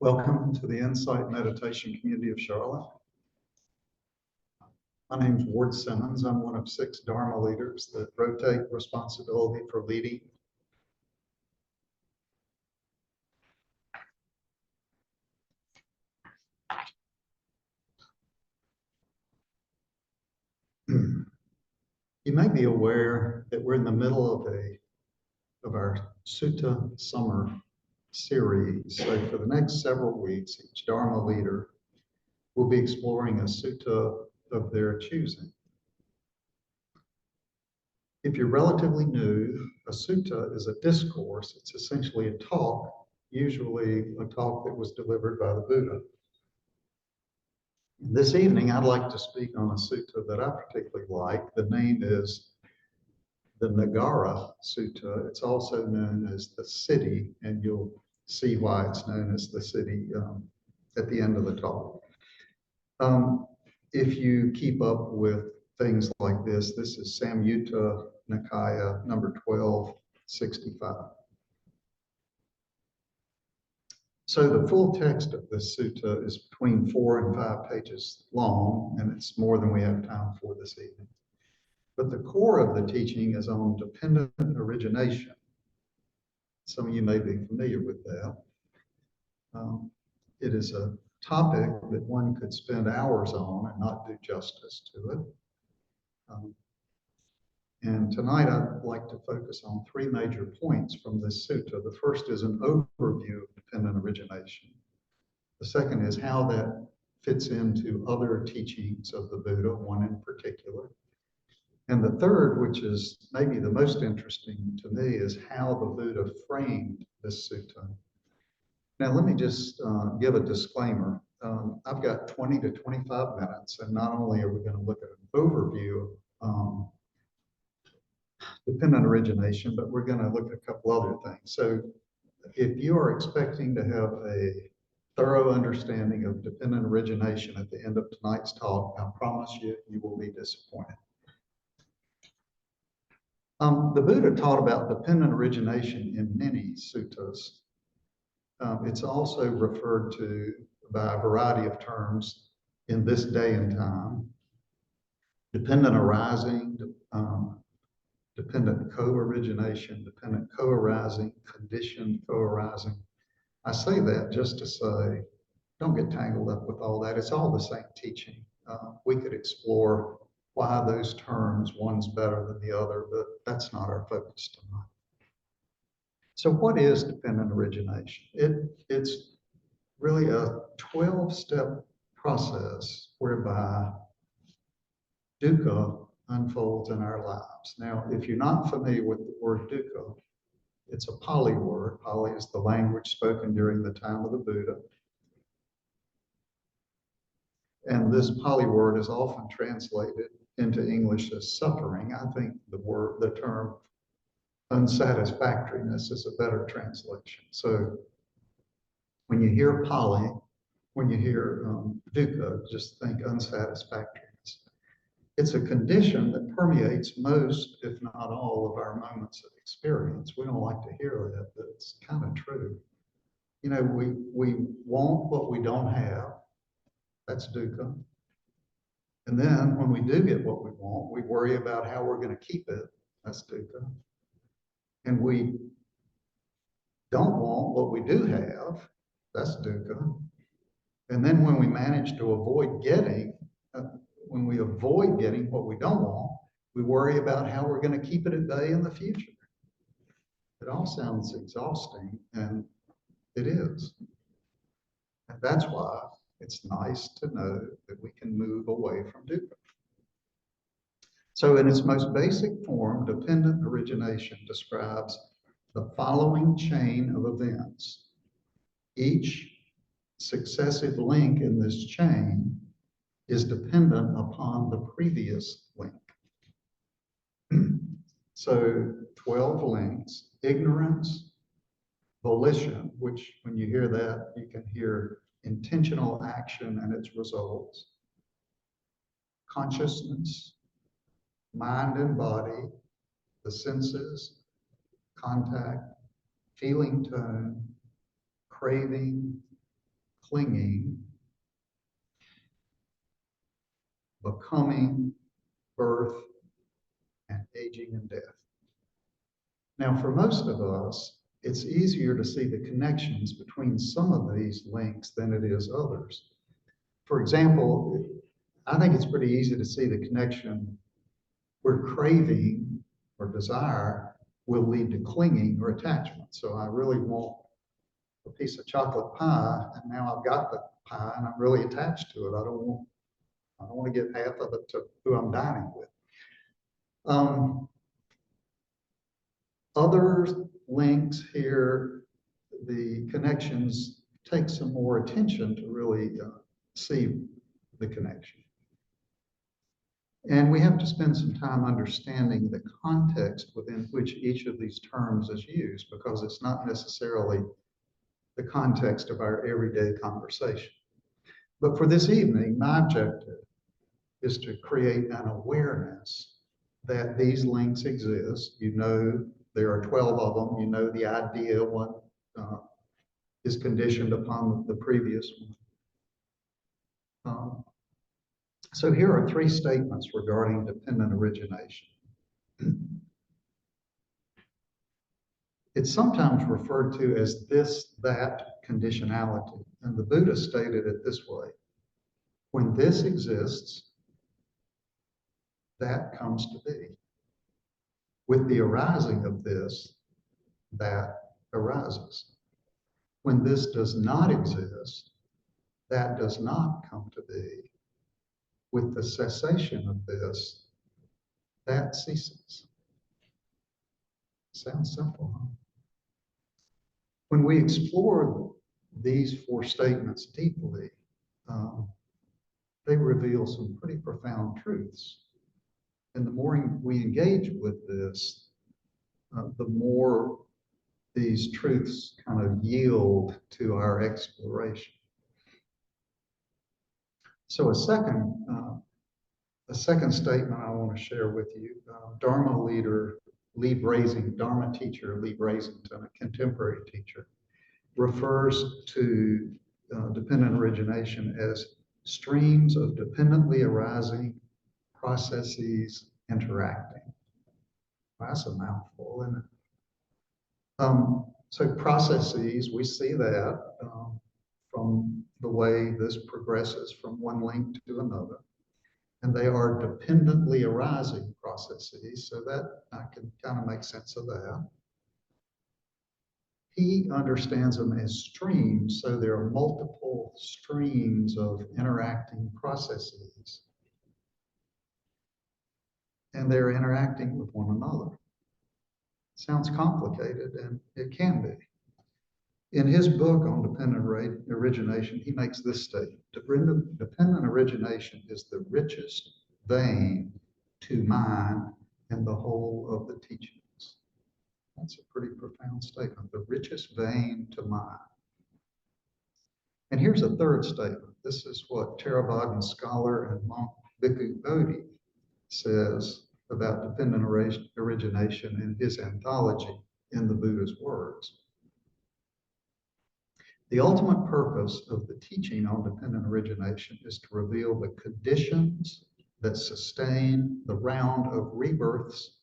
Welcome to the Insight Meditation Community of Charlotte. My name is Ward Simmons. I'm one of 6 Dharma leaders that rotate responsibility for leading. You may be aware that we're in the middle of our Sutta summer series. So for the next several weeks, each Dharma leader will be exploring a sutta of their choosing. If you're relatively new, a sutta is a discourse. It's essentially a talk, usually a talk that was delivered by the Buddha. This evening, I'd like to speak on a sutta that I particularly like. The name is the Nagara Sutta. It's also known as the city, and you'll see why it's known as the city at the end of the talk. If you keep up with things like this is Samyutta Nikaya number 1265. So the full text of this sutta is between 4 and 5 pages long, and it's more than we have time for this evening. But the core of the teaching is on dependent origination. Some of you may be familiar with that. It is a topic that one could spend hours on and not do justice to it. And tonight I'd like to focus on 3 major points from this sutta. The first is an overview of dependent origination. The second is how that fits into other teachings of the Buddha, one in particular. And the third, which is maybe the most interesting to me, is how the Buddha framed this sutta. Now, let me just give a disclaimer. I've got 20 to 25 minutes, and not only are we going to look at an overview of dependent origination, but we're going to look at a couple other things. So if you are expecting to have a thorough understanding of dependent origination at the end of tonight's talk, I promise you, you will be disappointed. The Buddha taught about dependent origination in many suttas. It's also referred to by a variety of terms in this day and time. Dependent arising, dependent co-origination, dependent co-arising, conditioned co-arising. I say that just to say, don't get tangled up with all that. It's all the same teaching. We could explore why those terms, one's better than the other, but that's not our focus tonight. So what is dependent origination? It's really a 12-step process whereby dukkha unfolds in our lives. Now, if you're not familiar with the word dukkha, it's a Pali word. Pali is the language spoken during the time of the Buddha. And this Pali word is often translated into English as suffering. I think the term unsatisfactoriness is a better translation. So when you hear Pali, when you hear dukkha, just think unsatisfactoriness. It's a condition that permeates most, if not all, of our moments of experience. We don't like to hear that, but it's kind of true. You know, we want what we don't have. That's dukkha. And then when we do get what we want, we worry about how we're going to keep it. That's dukkha. And we don't want what we do have. That's dukkha. And then when we manage to avoid getting, when we avoid getting what we don't want, we worry about how we're going to keep it at bay in the future. It all sounds exhausting, and it is. And that's why it's nice to know that we can move away from dukkha. So in its most basic form, dependent origination describes the following chain of events. Each successive link in this chain is dependent upon the previous link. So 12 links: ignorance, volition, which when you hear that, you can hear intentional action and its results, consciousness, mind and body, the senses, contact, feeling tone, craving, clinging, becoming, birth, and aging and death. Now, for most of us, it's easier to see the connections between some of these links than it is others. For example, I think it's pretty easy to see the connection where craving or desire will lead to clinging or attachment. So I really want a piece of chocolate pie, and now I've got the pie, and I'm really attached to it. I don't want to give half of it to who I'm dining with. Other links here, the connections take some more attention to really see the connection. And we have to spend some time understanding the context within which each of these terms is used, because it's not necessarily the context of our everyday conversation. But for this evening, my objective is to create an awareness that these links exist. You know there are 12 of them. You know the idea one is conditioned upon the previous one. So here are 3 statements regarding dependent origination. It's sometimes referred to as this, that conditionality. And the Buddha stated it this way: when this exists, that comes to be. With the arising of this, that arises. When this does not exist, that does not come to be. With the cessation of this, that ceases. Sounds simple, huh? When we explore these 4 statements deeply, they reveal some pretty profound truths. And the more we engage with this, the more these truths kind of yield to our exploration. So a second statement I want to share with you, Dharma leader Lee Brazington, Dharma teacher Lee Brazington, a contemporary teacher, refers to dependent origination as streams of dependently arising processes interacting. Well, that's a mouthful, isn't it? So processes, we see that from the way this progresses from one link to another. And they are dependently arising processes, so that I can kind of make sense of that. He understands them as streams, so there are multiple streams of interacting processes. And they're interacting with one another. Sounds complicated, and it can be. In his book on dependent origination, he makes this statement: dependent origination is the richest vein to mind in the whole of the teachings. That's a pretty profound statement, the richest vein to mind. And here's a third statement. This is what Theravadan scholar and monk Bhikkhu Bodhi says about dependent origination in his anthology, In the Buddha's Words. The ultimate purpose of the teaching on dependent origination is to reveal the conditions that sustain the round of rebirths,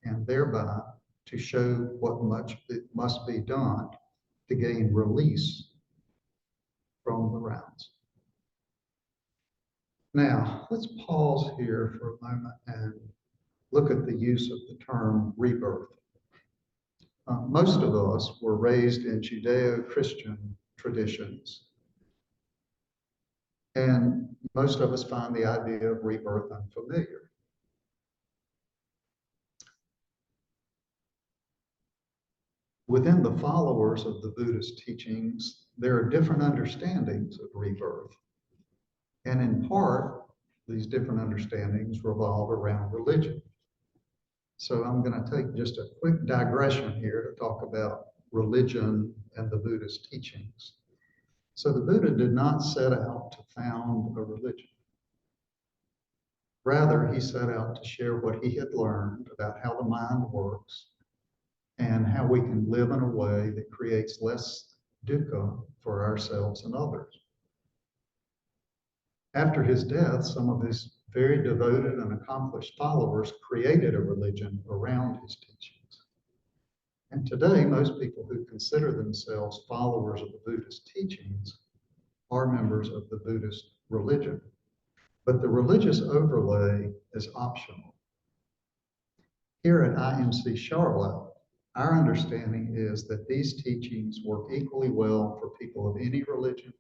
and thereby to show what much must be done to gain release from the rounds. Now, let's pause here for a moment and look at the use of the term rebirth. Most of us were raised in Judeo-Christian traditions, and most of us find the idea of rebirth unfamiliar. Within the followers of the Buddhist teachings, there are different understandings of rebirth. And in part, these different understandings revolve around religion. So I'm going to take just a quick digression here to talk about religion and the Buddhist teachings. So the Buddha did not set out to found a religion. Rather, he set out to share what he had learned about how the mind works and how we can live in a way that creates less dukkha for ourselves and others. After his death, some of his very devoted and accomplished followers created a religion around his teachings. And today, most people who consider themselves followers of the Buddhist teachings are members of the Buddhist religion. But the religious overlay is optional. Here at IMC Charlotte, our understanding is that these teachings work equally well for people of any religion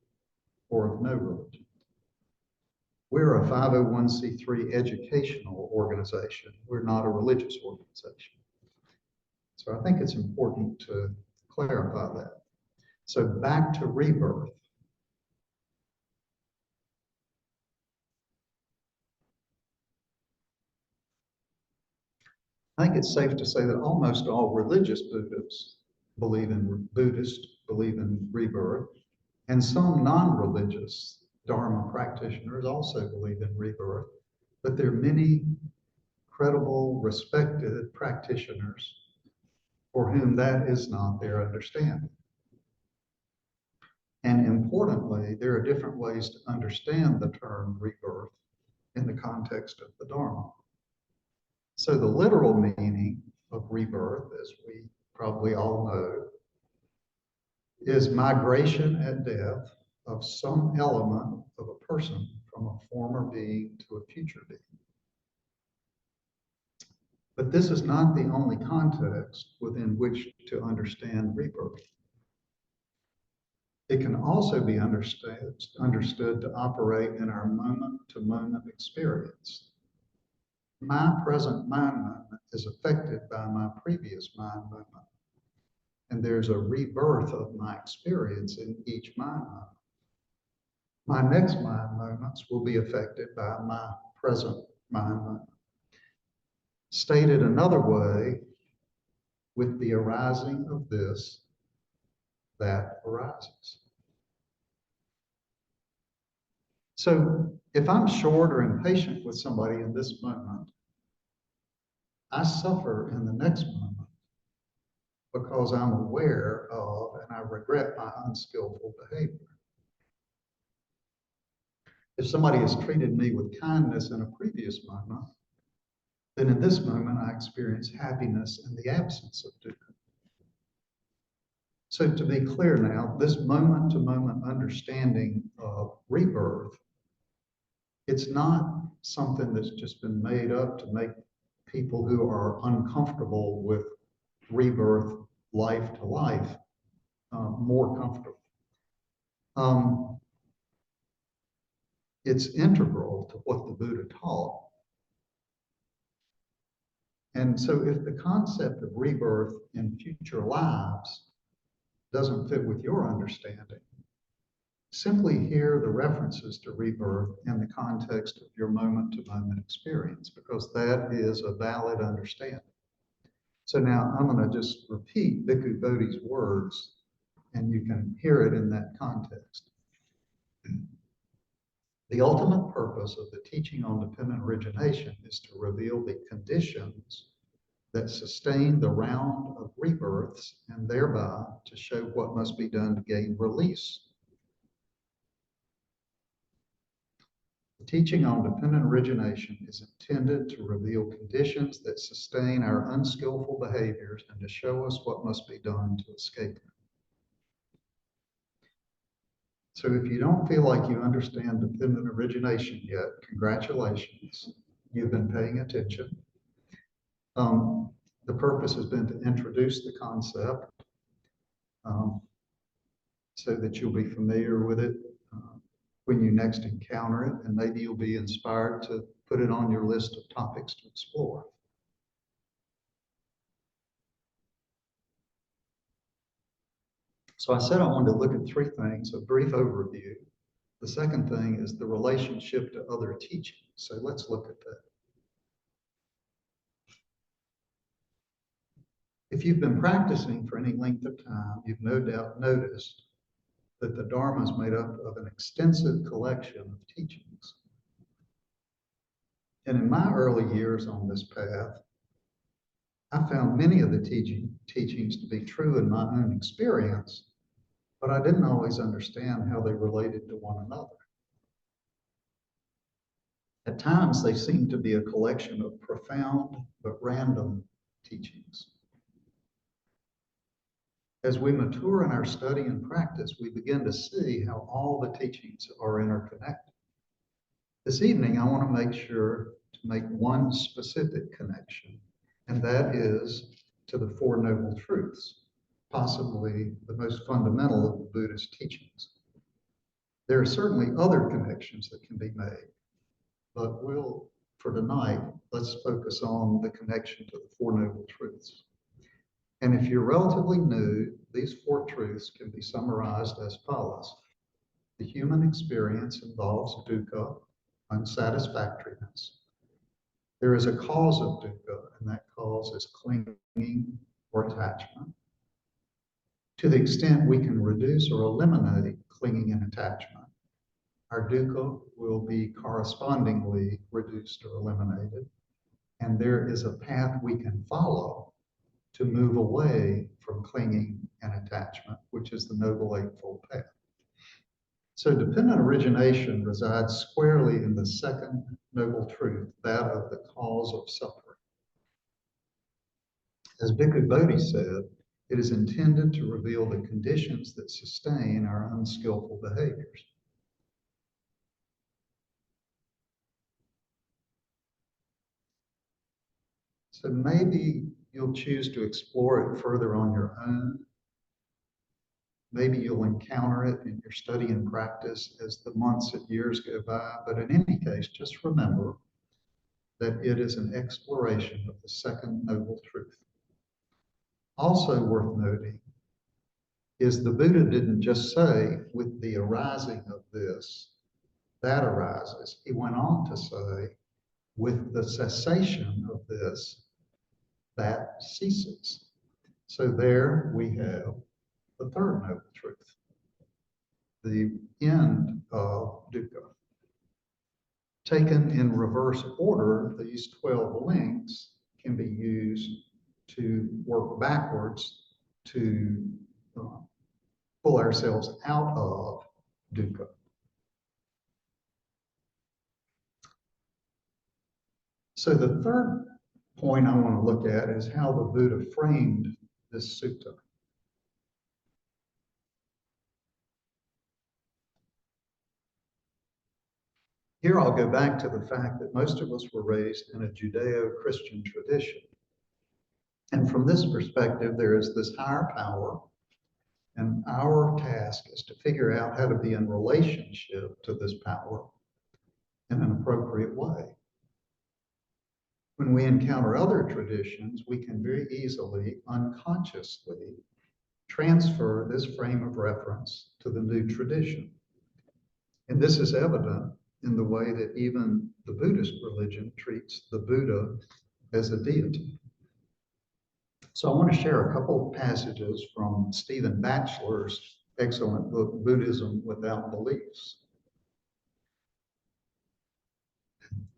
or of no religion. We're a 501c3 educational organization. We're not a religious organization. So I think it's important to clarify that. So back to rebirth. I think it's safe to say that almost all religious Buddhists believe in rebirth, and some non-religious Dharma practitioners also believe in rebirth, but there are many credible, respected practitioners for whom that is not their understanding. And importantly, there are different ways to understand the term rebirth in the context of the Dharma. So the literal meaning of rebirth, as we probably all know, is migration at death of some element of a person from a former being to a future being. But this is not the only context within which to understand rebirth. It can also be understood to operate in our moment-to-moment experience. My present mind movement is affected by my previous mind movement, and there's a rebirth of my experience in each mind movement. My next mind movements will be affected by my present mind movement. Stated another way, with the arising of this, that arises. So if I'm short or impatient with somebody in this moment, I suffer in the next moment because I'm aware of and I regret my unskillful behavior. If somebody has treated me with kindness in a previous moment, then in this moment I experience happiness in the absence of dukkha. So to be clear now, this moment-to-moment understanding of rebirth, it's not something that's just been made up to make people who are uncomfortable with rebirth, life to life, more comfortable. It's integral to what the Buddha taught. And so if the concept of rebirth in future lives doesn't fit with your understanding, simply hear the references to rebirth in the context of your moment-to-moment experience, because that is a valid understanding. So now I'm going to just repeat Bhikkhu Bodhi's words, and you can hear it in that context. The ultimate purpose of the teaching on dependent origination is to reveal the conditions that sustain the round of rebirths, and thereby to show what must be done to gain release. The teaching on dependent origination is intended to reveal conditions that sustain our unskillful behaviors and to show us what must be done to escape them. So if you don't feel like you understand dependent origination yet, congratulations, you've been paying attention. The purpose has been to introduce the concept so that you'll be familiar with it when you next encounter it, and maybe you'll be inspired to put it on your list of topics to explore. So I said I wanted to look at three things, a brief overview. The second thing is the relationship to other teachings. So let's look at that. If you've been practicing for any length of time, you've no doubt noticed that the Dharma is made up of an extensive collection of teachings. And in my early years on this path, I found many of the teachings to be true in my own experience, but I didn't always understand how they related to one another. At times, they seemed to be a collection of profound but random teachings. As we mature in our study and practice, we begin to see how all the teachings are interconnected. This evening, I want to make sure to make one specific connection, and that is to the Four Noble Truths, possibly the most fundamental of the Buddhist teachings. There are certainly other connections that can be made, but for tonight, let's focus on the connection to the Four Noble Truths. And if you're relatively new, these four truths can be summarized as follows. The human experience involves dukkha, unsatisfactoriness. There is a cause of dukkha, and that cause is clinging or attachment. To the extent we can reduce or eliminate clinging and attachment, our dukkha will be correspondingly reduced or eliminated, and there is a path we can follow to move away from clinging and attachment, which is the Noble Eightfold Path. So dependent origination resides squarely in the second noble truth, that of the cause of suffering. As Bhikkhu Bodhi said, it is intended to reveal the conditions that sustain our unskillful behaviors. So maybe you'll choose to explore it further on your own. Maybe you'll encounter it in your study and practice as the months and years go by. But in any case, just remember that it is an exploration of the second noble truth. Also worth noting is the Buddha didn't just say, with the arising of this, that arises. He went on to say, with the cessation of this, that ceases. So there we have the third noble truth, the end of dukkha. Taken in reverse order, these 12 links can be used to work backwards to pull ourselves out of dukkha. So the third point I want to look at is how the Buddha framed this sutta. Here I'll go back to the fact that most of us were raised in a Judeo-Christian tradition. And from this perspective, there is this higher power, and our task is to figure out how to be in relationship to this power in an appropriate way. When we encounter other traditions, we can very easily, unconsciously, transfer this frame of reference to the new tradition. And this is evident in the way that even the Buddhist religion treats the Buddha as a deity. So I want to share a couple of passages from Stephen Batchelor's excellent book, Buddhism Without Beliefs.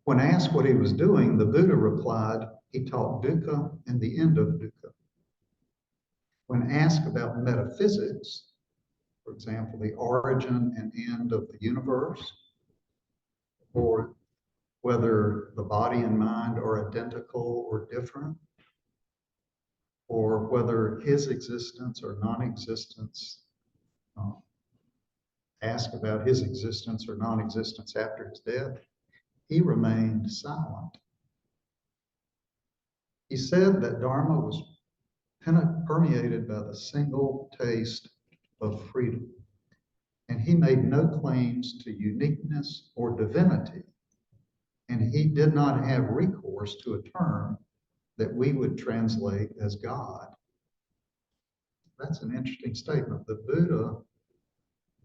When asked what he was doing, the Buddha replied, he taught dukkha and the end of dukkha. When asked about metaphysics, for example, the origin and end of the universe, or whether the body and mind are identical or different, or whether his existence or non-existence, ask about his existence or non-existence after his death, he remained silent. He said that Dharma was permeated by the single taste of freedom, and he made no claims to uniqueness or divinity, and he did not have recourse to a term that we would translate as God. That's an interesting statement. The Buddha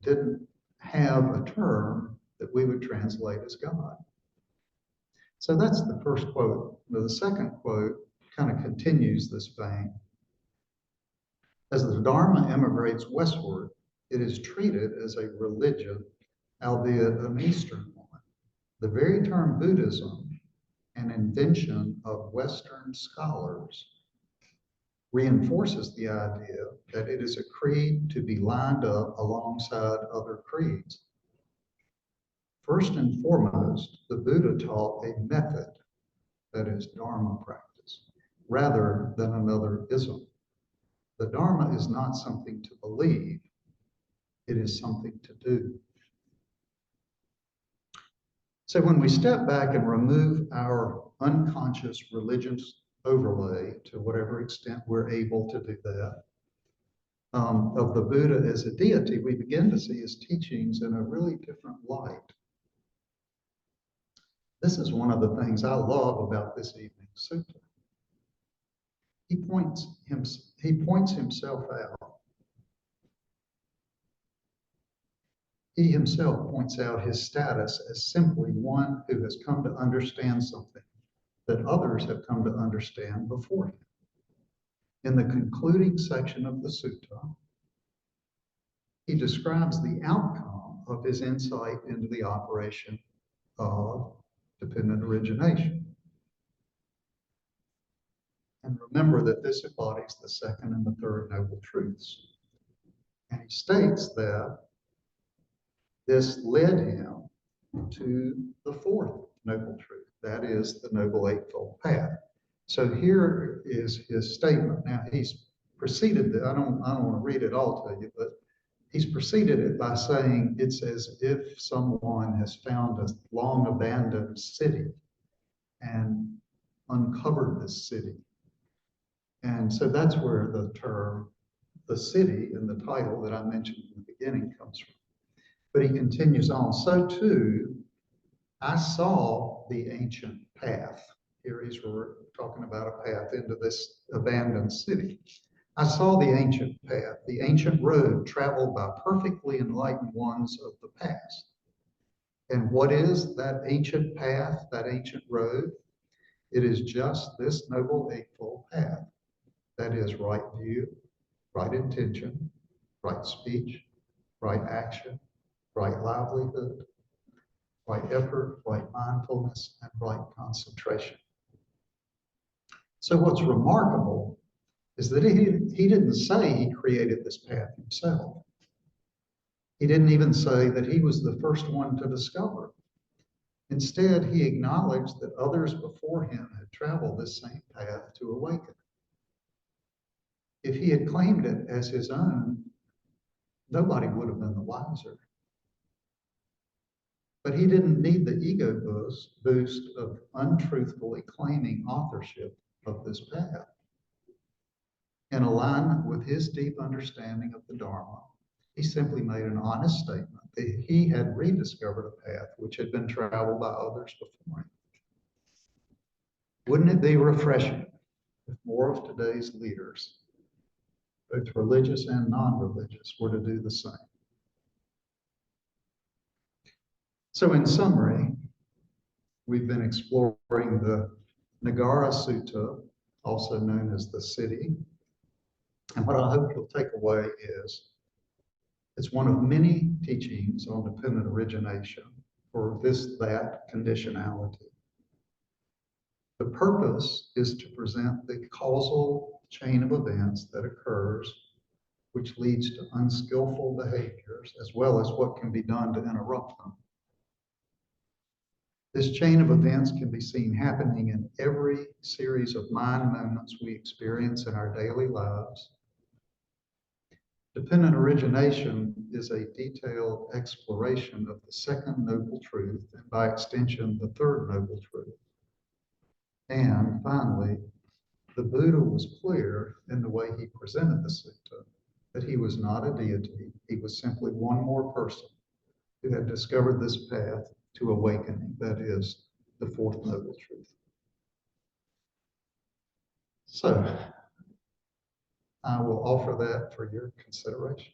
didn't have a term that we would translate as God. So that's the first quote. The second quote kind of continues this vein. As the Dharma immigrates westward, it is treated as a religion, albeit an Eastern one. The very term Buddhism, an invention of Western scholars, reinforces the idea that it is a creed to be lined up alongside other creeds. First and foremost, the Buddha taught a method, that is Dharma practice, rather than another ism. The Dharma is not something to believe, it is something to do. So when we step back and remove our unconscious religious overlay to whatever extent we're able to do that, of the Buddha as a deity, we begin to see his teachings in a really different light. This is one of the things I love about this evening's sutta. He points himself out. He himself points out his status as simply one who has come to understand something that others have come to understand before him. In the concluding section of the sutta, he describes the outcome of his insight into the operation of dependent origination. And remember that this embodies the second and the third noble truths. And he states that this led him to the fourth noble truth, that is the Noble Eightfold Path. So here is his statement. Now he's preceded I don't want to read it all to you, but he's preceded it by saying it's as if someone has found a long abandoned city and uncovered this city. And so that's where the term, the city, in the title that I mentioned in the beginning comes from. But he continues on. So too, I saw the ancient path. Here he's talking about a path into this abandoned city. I saw the ancient path, the ancient road traveled by perfectly enlightened ones of the past. And what is that ancient path, that ancient road? It is just this Noble Eightfold Path. That is right view, right intention, right speech, right action, right livelihood, right effort, right mindfulness, and right concentration. So what's remarkable is that he didn't say he created this path himself. He didn't even say that he was the first one to discover it. Instead, he acknowledged that others before him had traveled this same path to awaken. If he had claimed it as his own, nobody would have been the wiser. But he didn't need the ego boost of untruthfully claiming authorship of this path. In alignment with his deep understanding of the Dharma, he simply made an honest statement that he had rediscovered a path which had been traveled by others before him. Wouldn't it be refreshing if more of today's leaders, both religious and non-religious, were to do the same? So in summary, we've been exploring the Nagara Sutta, also known as the city. And what I hope you'll take away is it's one of many teachings on dependent origination or that conditionality. The purpose is to present the causal chain of events that occurs, which leads to unskillful behaviors, as well as what can be done to interrupt them. This chain of events can be seen happening in every series of mind moments we experience in our daily lives. Dependent origination is a detailed exploration of the second noble truth, and by extension, the third noble truth. And finally, the Buddha was clear in the way he presented the sutta that he was not a deity, he was simply one more person who had discovered this path to awakening, that is, the fourth noble truth. So, I will offer that for your consideration.